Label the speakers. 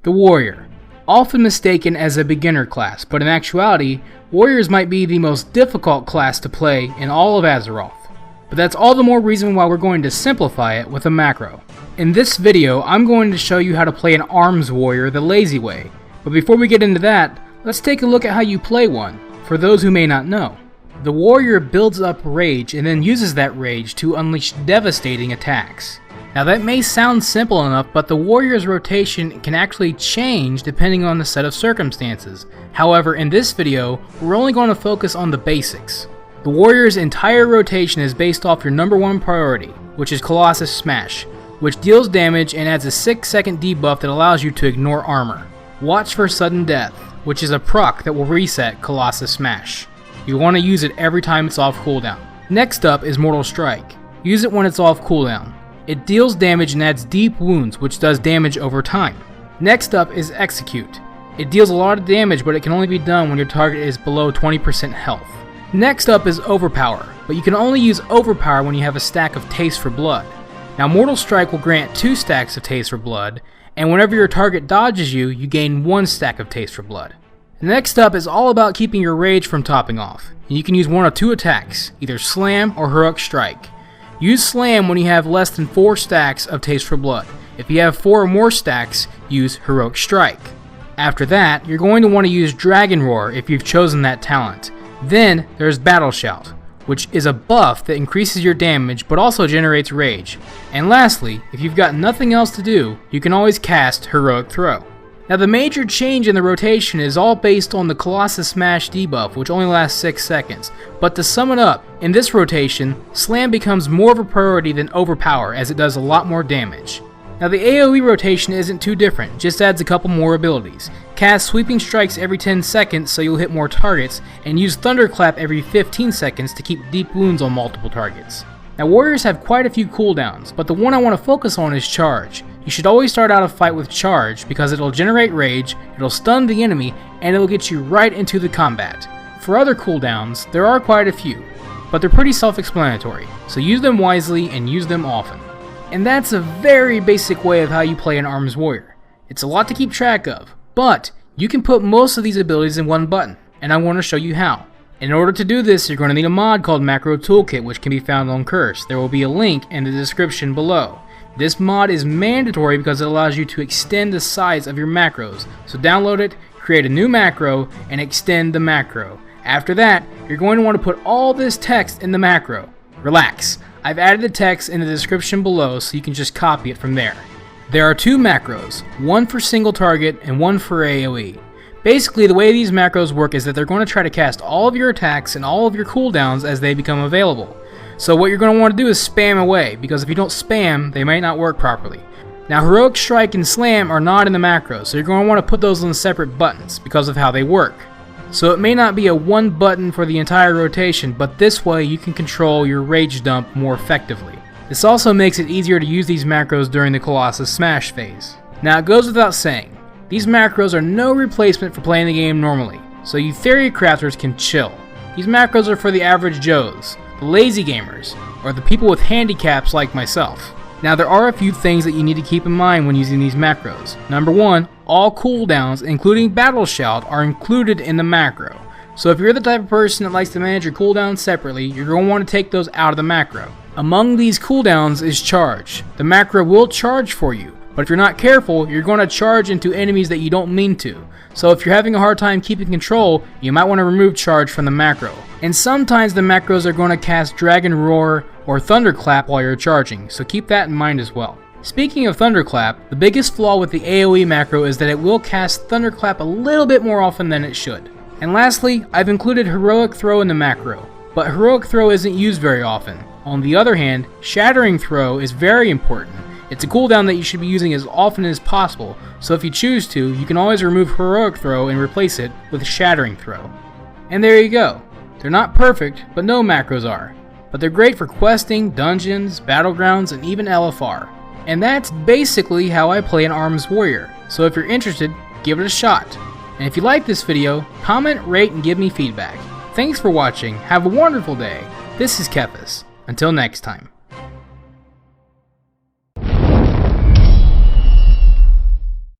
Speaker 1: The Warrior. Often mistaken as a beginner class, but in actuality, Warriors might be the most difficult class to play in all of Azeroth. But that's all the more reason why we're going to simplify it with a macro. In this video, I'm going to show you how to play an Arms Warrior the lazy way. But before we get into that, let's take a look at how you play one, for those who may not know. The Warrior builds up rage and then uses that rage to unleash devastating attacks. Now that may sound simple enough, but the Warrior's rotation can actually change depending on the set of circumstances. However, in this video, we're only going to focus on the basics. The Warrior's entire rotation is based off your number one priority, which is Colossus Smash, which deals damage and adds a 6-second debuff that allows you to ignore armor. Watch for Sudden Death, which is a proc that will reset Colossus Smash. You want to use it every time it's off cooldown. Next up is Mortal Strike. Use it when it's off cooldown. It deals damage and adds deep wounds, which does damage over time. Next up is Execute. It deals a lot of damage, but it can only be done when your target is below 20% health. Next up is Overpower, but you can only use Overpower when you have a stack of Taste for Blood. Now Mortal Strike will grant 2 stacks of Taste for Blood, and whenever your target dodges you, you gain 1 stack of Taste for Blood. Next up is all about keeping your rage from topping off, and you can use one of 2 attacks, either Slam or Heroic Strike. Use Slam when you have less than 4 stacks of Taste for Blood. If you have 4 or more stacks, use Heroic Strike. After that, you're going to want to use Dragon Roar if you've chosen that talent. Then there's Battle Shout, which is a buff that increases your damage but also generates rage. And lastly, if you've got nothing else to do, you can always cast Heroic Throw. Now the major change in the rotation is all based on the Colossus Smash debuff, which only lasts 6 seconds. But to sum it up, in this rotation, Slam becomes more of a priority than Overpower as it does a lot more damage. Now the AoE rotation isn't too different, just adds a couple more abilities. Cast Sweeping Strikes every 10 seconds so you'll hit more targets, and use Thunderclap every 15 seconds to keep deep wounds on multiple targets. Now Warriors have quite a few cooldowns, but the one I want to focus on is Charge. You should always start out a fight with Charge because it'll generate rage, it'll stun the enemy, and it'll get you right into the combat. For other cooldowns, there are quite a few, but they're pretty self-explanatory, so use them wisely and use them often. And that's a very basic way of how you play an Arms Warrior. It's a lot to keep track of, but you can put most of these abilities in one button, and I want to show you how. In order to do this, you're going to need a mod called Macro Toolkit, which can be found on Curse. There will be a link in the description below. This mod is mandatory because it allows you to extend the size of your macros. So download it, create a new macro, and extend the macro. After that, you're going to want to put all this text in the macro. Relax, I've added the text in the description below so you can just copy it from there. There are 2 macros, one for single target and one for AoE. Basically, the way these macros work is that they're going to try to cast all of your attacks and all of your cooldowns as they become available. So what you're going to want to do is spam away, because if you don't spam, they might not work properly. Now Heroic Strike and Slam are not in the macros, so you're going to want to put those on separate buttons because of how they work. So it may not be a one button for the entire rotation, but this way you can control your rage dump more effectively. This also makes it easier to use these macros during the Colossus Smash phase. Now it goes without saying, these macros are no replacement for playing the game normally, so you theory crafters can chill. These macros are for the average Joes, the lazy gamers, or the people with handicaps like myself. Now there are a few things that you need to keep in mind when using these macros. Number 1, all cooldowns, including Battle Shout, are included in the macro. So if you're the type of person that likes to manage your cooldowns separately, you're going to want to take those out of the macro. Among these cooldowns is Charge. The macro will charge for you, but if you're not careful, you're going to charge into enemies that you don't mean to. So if you're having a hard time keeping control, you might want to remove Charge from the macro. And sometimes the macros are going to cast Dragon Roar or Thunderclap while you're charging, so keep that in mind as well. Speaking of Thunderclap, the biggest flaw with the AoE macro is that it will cast Thunderclap a little bit more often than it should. And lastly, I've included Heroic Throw in the macro, but Heroic Throw isn't used very often. On the other hand, Shattering Throw is very important. It's a cooldown that you should be using as often as possible, so if you choose to, you can always remove Heroic Throw and replace it with Shattering Throw. And there you go. They're not perfect, but no macros are. But they're great for questing, dungeons, battlegrounds, and even LFR. And that's basically how I play an Arms Warrior, so if you're interested, give it a shot. And if you like this video, comment, rate, and give me feedback. Thanks for watching, have a wonderful day. This is TheKephas. Until next time.